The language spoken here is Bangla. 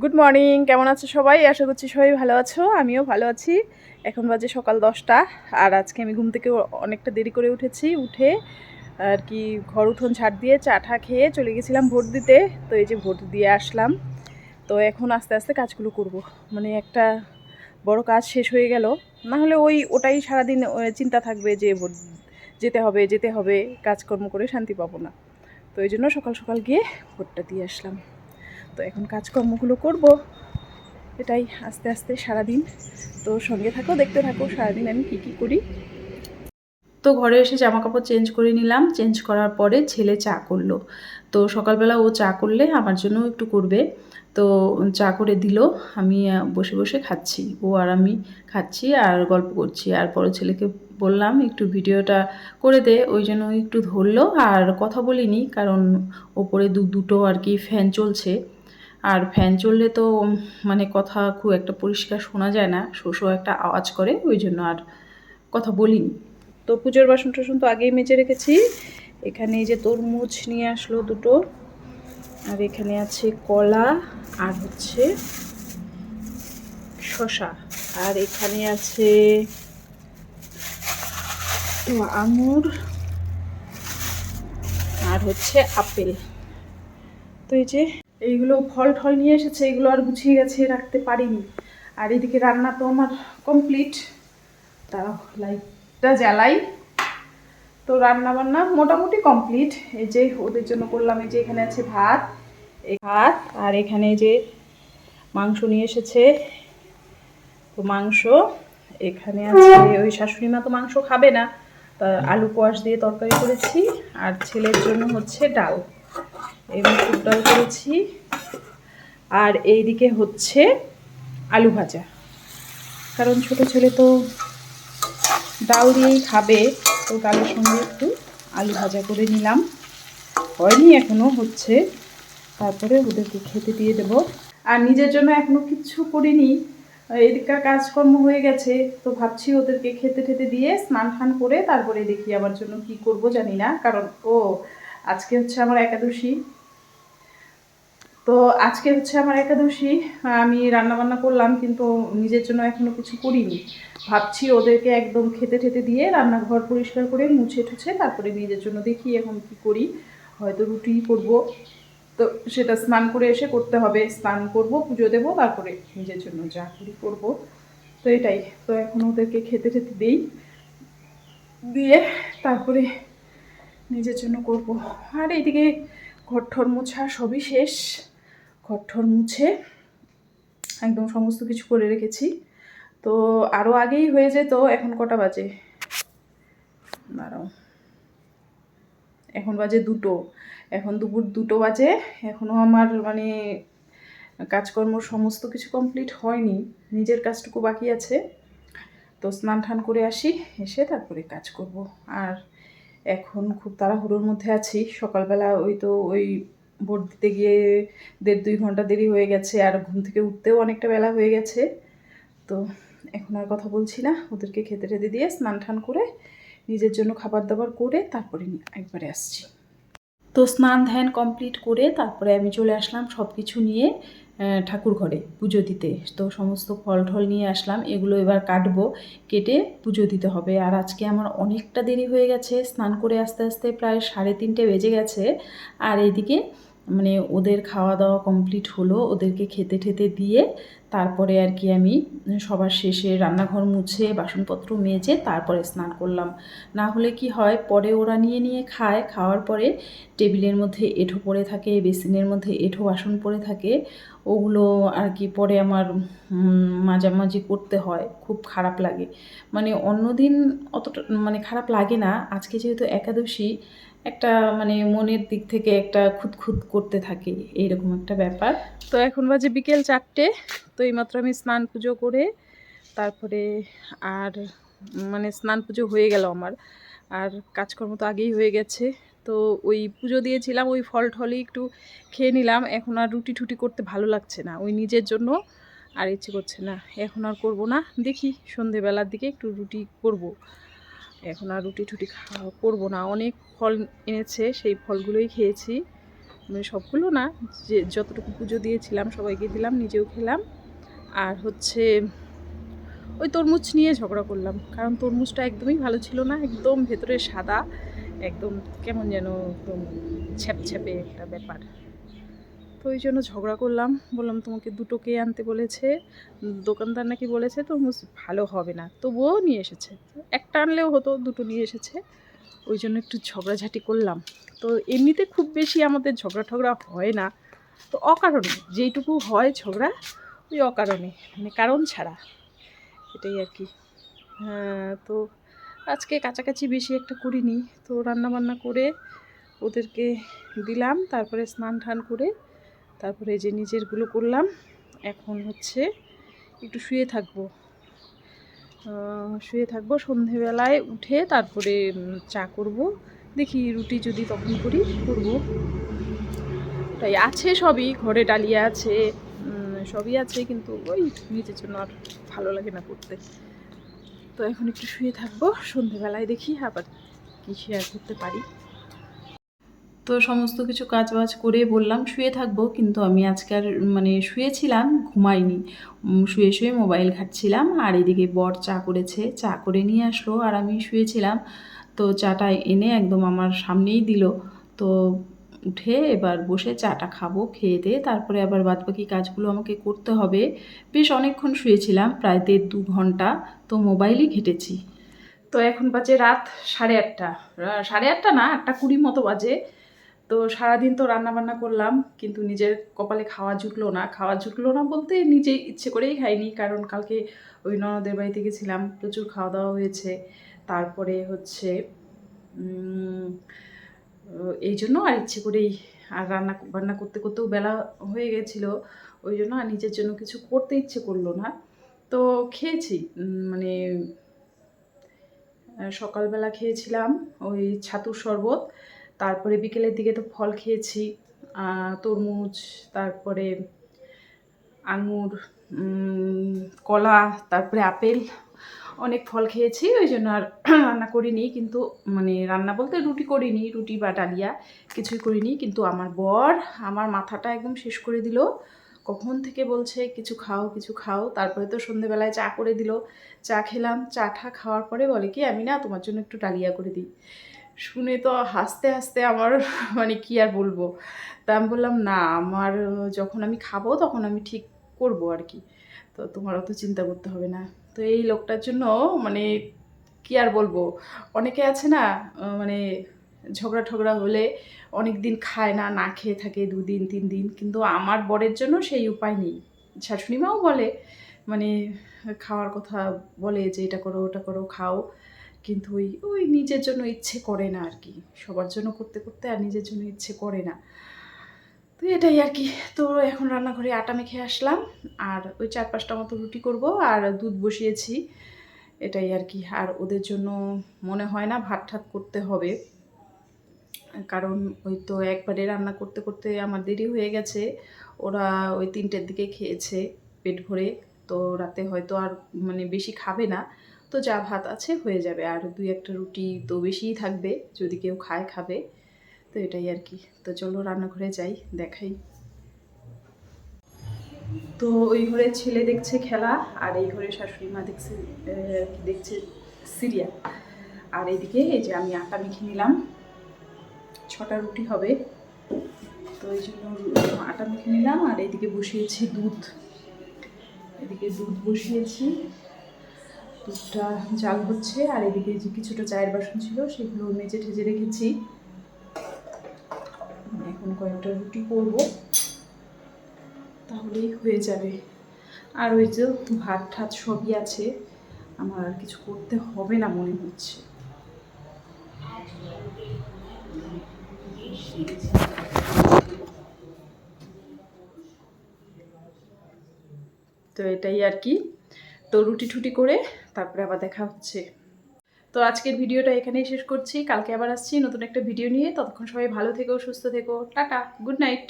গুড মর্নিং, কেমন আছো সবাই? আশা করছি সবাই ভালো আছো, আমিও ভালো আছি। এখন বাজে সকাল 10টা। আর আজকে আমি ঘুম থেকে অনেকটা দেরি করে উঠেছি। উঠে আর কি ঘর উঠোন ঝাড় দিয়ে চা টা খেয়ে চলে গেছিলাম ভোট দিতে। তো এই যে ভোট দিয়ে আসলাম। তো এখন আস্তে আস্তে কাজগুলো করব। মানে একটা বড় কাজ শেষ হয়ে গেল, না হলে ওটাই সারাদিন চিন্তা থাকবে যে ভোট যেতে হবে, কাজকর্ম করে শান্তি পাবো না। তো এই জন্য সকাল সকাল গিয়ে ভোটটা দিয়ে আসলাম। তো এখন কাজকর্মগুলো করব, এটাই আস্তে আস্তে সারাদিন। তো সঙ্গে থাকো, দেখতে থাকো সারাদিন আমি কি কি করি। তো ঘরে এসে জামা কাপড় চেঞ্জ করে নিলাম। চেঞ্জ করার পরে ছেলে চা করলো। তো সকালবেলা ও চা করলে আমার জন্য একটু করবে। তো চা করে দিল। আমি বসে বসে খাচ্ছি, ও আর আমি খাচ্ছি আর গল্প করছি। আর পরে ছেলেকে বললাম একটু ভিডিওটা করে দে, ওই জন্য একটু ধরলো। আর কথা বলিনি, কারণ ওপরে দুটো আর কি ফ্যান চলছে। আর ফ্যান চললে তো মানে কথা খুব একটা পরিষ্কার শোনা যায় না, শোষো একটা আওয়াজ করে, ওই জন্য আর কথা বলিনি। তো পুজোর বাসন টাসন তো আগেই মেজে রেখেছি। এখানে এই যে তরমুজ নিয়ে আসলো দুটো, আর এখানে আছে কলা, আর হচ্ছে শসা, আর এখানে আছে আঙুর, আর হচ্ছে আপেল। তো এই যে এইগুলো ফল ঠল নিয়ে এসেছে, এগুলো আর গুছিয়ে গেছে রাখতে পারিনি। আর এদিকে রান্না তো আমার কমপ্লিট। তাও লাইটটা জ্বালাই। তো রান্না বান্না মোটামুটি কমপ্লিট। এই যে ওদের জন্য করলাম, এই যে এখানে আছে ভাত, এই ভাত, আর এখানে যে মাংস নিয়ে এসেছে, তো মাংস এখানে আছে। ওই শাশুড়ি মা তো মাংস খাবে না, তা আলু কোয়াশ দিয়ে তরকারি করেছি। আর ছেলের জন্য হচ্ছে ডাল, এই মুসুর ডাল করেছি। আর এইদিকে হচ্ছে আলু ভাজা, কারণ ছোট ছেলে তো ডাল দিয়েই খাবে। তো ডালের সঙ্গে একটু আলু ভাজা করে নিলাম, হয়নি এখনো, হচ্ছে। তারপরে ওদেরকে খেতে দিয়ে দেব। আর নিজের জন্য এখনো কিচ্ছু করিনি, এদিককার কাজকর্ম হয়ে গেছে। তো ভাবছি ওদেরকে খেতে ঠেতে দিয়ে স্নান টান করে তারপরে দেখি আমার জন্য কি করব, জানি না। কারণ আজকে হচ্ছে আমার একাদশী। তো আজকে হচ্ছে আমার একাদশী। আমি রান্না বান্না করলাম, কিন্তু নিজের জন্য এখনো কিছু করিনি। ভাবছি ওদেরকে একদম খেতে ঠেতে দিয়ে রান্নাঘর পরিষ্কার করে মুছে টুছে তারপরে নিজের জন্য দেখি এখন কি করি। হয়তো রুটি করব, তো সেটা স্নান করে এসে করতে হবে। স্নান করব, পুজো দেবো, তারপরে নিজের জন্য যা করি করবো। তো এটাই। তো এখন ওদেরকে খেতে ঠেতে দিই, দিয়ে তারপরে নিজের জন্য করব। আর এইদিকে ঘরঠর মোছা সবই শেষ। ঘরঠর মুছে একদম সমস্ত কিছু করে রেখেছি। তো আরও আগেই হয়ে যেত। এখন কটা বাজে দাঁড়াও, এখন বাজে 2টো, এখন দুপুর 2টো বাজে। এখনও আমার মানে কাজকর্ম সমস্ত কিছু কমপ্লিট হয়নি, নিজের কাজটুকু বাকি আছে। তো স্নান টান করে আসি, এসে তারপরে কাজ করব। আর এখন খুব তাড়াহুড়োর মধ্যে আছি। সকালবেলা ওই ভোট দিতে গিয়ে 1.5-2 ঘন্টা দেরি হয়ে গেছে, আর ঘুম থেকে উঠতেও অনেকটা বেলা হয়ে গেছে। তো এখন আর কথা বলছি না, ওদেরকে খেতে টেতে দিয়ে স্নান টান করে নিজের জন্য খাবার দাবার করে তারপরে একবারে আসছি। তো স্নান ধ্যান কমপ্লিট করে তারপরে আমি চলে আসলাম সব কিছু নিয়ে ঠাকুর ঘরে পুজো দিতে। তো সমস্ত ফল ঠল নিয়ে আসলাম, এগুলো এবার কাটবো, কেটে পুজো দিতে হবে। আর আজকে আমার অনেকটা দেরি হয়ে গেছে, স্নান করে আস্তে আস্তে প্রায় 3:30 বেজে গেছে। আর এইদিকে মানে ওদের খাওয়া দাওয়া কমপ্লিট হলো, ওদেরকে খেতে ঠেতে দিয়ে তারপরে আর কি আমি সবার শেষে রান্নাঘর মুছে বাসনপত্র মেজে তারপরে স্নান করলাম। না হলে কি হয়, পরে ওরা নিয়ে নিয়ে খায়, খাওয়ার পরে টেবিলের মধ্যে এঁঠো পড়ে থাকে, বেসিনের মধ্যে এঁঠো বাসন পড়ে থাকে, ওগুলো আর কি পরে আমার মাঝামাঝি করতে হয়, খুব খারাপ লাগে। মানে অন্যদিন অতটা মানে খারাপ লাগে না, আজকে যেহেতু একাদশী, একটা মানে মনের দিক থেকে একটা খুঁতখুত করতে থাকে, এইরকম একটা ব্যাপার। তো এখন বাজে বিকেল 4টে। তো এইমাত্র আমি স্নান পুজো করে তারপরে আর মানে স্নান পুজো হয়ে গেল আমার। আর কাজকর্ম তো আগেই হয়ে গেছে। তো ওই পুজো দিয়েছিলাম, ওই ফল ঠলই একটু খেয়ে নিলাম। এখন আর রুটি ঠুটি করতে ভালো লাগছে না, ওই নিজের জন্য আর ইচ্ছে করছে না। এখন আর করব না, দেখি সন্ধেবেলার দিকে একটু রুটি করব। এখন আর রুটি ঠুটি করব না। অনেক ফল এনেছে, সেই ফলগুলোই খেয়েছি। মানে সবগুলো না, যে যতটুকু পুজো দিয়েছিলাম সবাইকে দিলাম, নিজেও খেলাম। আর হচ্ছে ওই তরমুজ নিয়ে ঝগড়া করলাম, কারণ তরমুজটা একদমই ভালো ছিল না, একদম ভেতরে সাদা, একদম কেমন যেন একদম ছ্যাপছ্যাপে একটা ব্যাপার। তো ওই জন্য ঝগড়া করলাম, বললাম তোমাকে দুটো কে আনতে বলেছে, দোকানদার নাকি বলেছে তরমুজ ভালো হবে না, তবুও নিয়ে এসেছে। একটা আনলেও হতো, দুটো নিয়ে এসেছে, ওই জন্য একটু ঝগড়াঝাটি করলাম। তো এমনিতে খুব বেশি আমাদের ঝগড়া ঠগড়া হয় না, তো অকারণে যেইটুকু হয় ঝগড়া, ওই অকারণে, মানে কারণ ছাড়া, এটাই আর কি। হ্যাঁ, তো আজকে কাছাকাছি বেশি একটা করিনি, তো রান্নাবান্না করে ওদেরকে দিলাম, তারপরে স্নান টান করে তারপরে যে নিজেরগুলো করলাম। এখন হচ্ছে একটু শুয়ে থাকবো সন্ধেবেলায় উঠে, তারপরে চা করব, দেখি রুটি যদি তখন করব। তাই আছে সবই ঘরে, ডালিয়া আছে, সবই আছে, কিন্তু ওই নিজের জন্য আর ভালো লাগে না করতে। তো এখন একটু শুয়ে থাকবো, সন্ধেবেলায় দেখি আবার কি শেয়ার করতে পারি। তো সমস্ত কিছু কাজ বাজ করে বললাম শুয়ে থাকবো, কিন্তু আমি আজকে আর মানে শুয়েছিলাম, ঘুমাইনি। শুয়ে শুয়ে মোবাইল ঘাঁটছিলাম, আর এদিকে বর চা করেছে, চা করে নিয়ে আসলো, আর আমি শুয়েছিলাম। তো চাটা এনে একদম আমার সামনেই দিল। তো উঠে এবার বসে চাটা খাবো, খেয়ে দিয়ে তারপরে আবার বাদবাকি কাজগুলো আমাকে করতে হবে। বেশ অনেকক্ষণ শুয়েছিলাম, প্রায় 1.5-2 ঘন্টা, তো মোবাইলই ঘেটেছি। তো এখন বাজে রাত 8:30, 8:30 না, 8:20 মতো বাজে। তো সারাদিন তো রান্না বান্না করলাম, কিন্তু নিজের কপালে খাওয়া জুটলো না বলতে নিজে ইচ্ছে করেই খাইনি, কারণ কালকে ওই ননদের বাড়িতে গেছিলাম, প্রচুর খাওয়া দাওয়া হয়েছে। তারপরে হচ্ছে এই জন্য আর ইচ্ছে করেই, আর রান্না বান্না করতে করতেও বেলা হয়ে গেছিলো, ওই জন্য আর নিজের জন্য কিছু করতে ইচ্ছে করলো না। তো খেয়েছি, মানে সকালবেলা খেয়েছিলাম ওই ছাতুর শরবত, তারপরে বিকেলের দিকে তো ফল খেয়েছি, তরমুজ, তারপরে আঙুর, কলা, তারপরে আপেল, অনেক ফল খেয়েছি। ওই জন্য আর রান্না করিনি, কিন্তু মানে রান্না বলতে রুটি করিনি, রুটি বা ডালিয়া কিছুই করিনি। কিন্তু আমার বর আমার মাথাটা একদম শেষ করে দিল, কখন থেকে বলছে কিছু খাও কিছু খাও। তারপরে তো সন্ধেবেলায় চা করে দিল, চা খেলাম, চাটা খাওয়ার পরে বলে কি আমি না তোমার জন্য একটু ডালিয়া করে দিই। শুনে তো হাসতে হাসতে আমার মানে কি আর বলবো। তা আমি বললাম না, আমার যখন আমি খাবো তখন আমি ঠিক করবো আর কি, তো তোমার অত চিন্তা করতে হবে না। তো এই লোকটার জন্য মানে কি আর বলবো, অনেকে আছে না, মানে ঝগড়া ঠগড়া হলে অনেক দিন খায় না, না খেয়ে থাকে 2 দিন 3 দিন, কিন্তু আমার বরের জন্য সেই উপায় নেই। শাশুড়ি মাও বলে, মানে খাওয়ার কথা বলে যে এটা করো ওটা করো খাও, কিন্তু ওই ওই নিজের জন্য ইচ্ছে করে না আর কি, সবার জন্য করতে করতে আর নিজের জন্য ইচ্ছে করে না। তো এটাই আর কি। তো এখন রান্নাঘরে আটা মেখে আসলাম, আর ওই 4-5টা মতো রুটি করব, আর দুধ বসিয়েছি, এটাই আর কি। আর ওদের জন্য মনে হয় না ভাত ঠাত করতে হবে, কারণ ওই তো একবারে রান্না করতে করতে আমার দেরি হয়ে গেছে। ওরা ওই 3টের দিকে খেয়েছে পেট ভরে, তো রাতে হয়তো আর মানে বেশি খাবে না, তো যা ভাত আছে হয়ে যাবে, আর 2-1টা রুটি তো বেশিই থাকবে, যদি কেউ খাবে। তো এটাই আর কি। তো চলো রান্নাঘরে যাই, দেখাই। তো ওই ঘরে ছেলে দেখছে খেলা, আর এই ঘরে শাশুড়ি মা দেখছে সিরিয়াল। আর এদিকে এই যে আমি আটা মেখে নিলাম, 6টা রুটি হবে, তো এই জন্য আটা মেখে নিলাম। আর এইদিকে বসিয়েছি দুধ, এদিকে দুধ বসিয়েছি, দুধটা জাল হচ্ছে। আর এদিকে যে কিছুটা চায়ের বাসন ছিল সেগুলো মেজে ঠেজে রেখেছি, এখন কয়েকটা রুটি করব, তাহলেই হয়ে যাবে। আর ওই যে ভাত ঠাত সবই আছে, আমার আর কিছু করতে হবে না মনে হচ্ছে। তো এটাই আর কি। তো রুটি ঠুটি করে তারপরে আবার দেখা হচ্ছে। তো আজকের ভিডিওটা এখানেই শেষ করছি, কালকে আবার আসছি নতুন একটা ভিডিও নিয়ে। ততক্ষণ সবাই ভালো থেকো, সুস্থ থেকো, টাটা, গুড নাইট।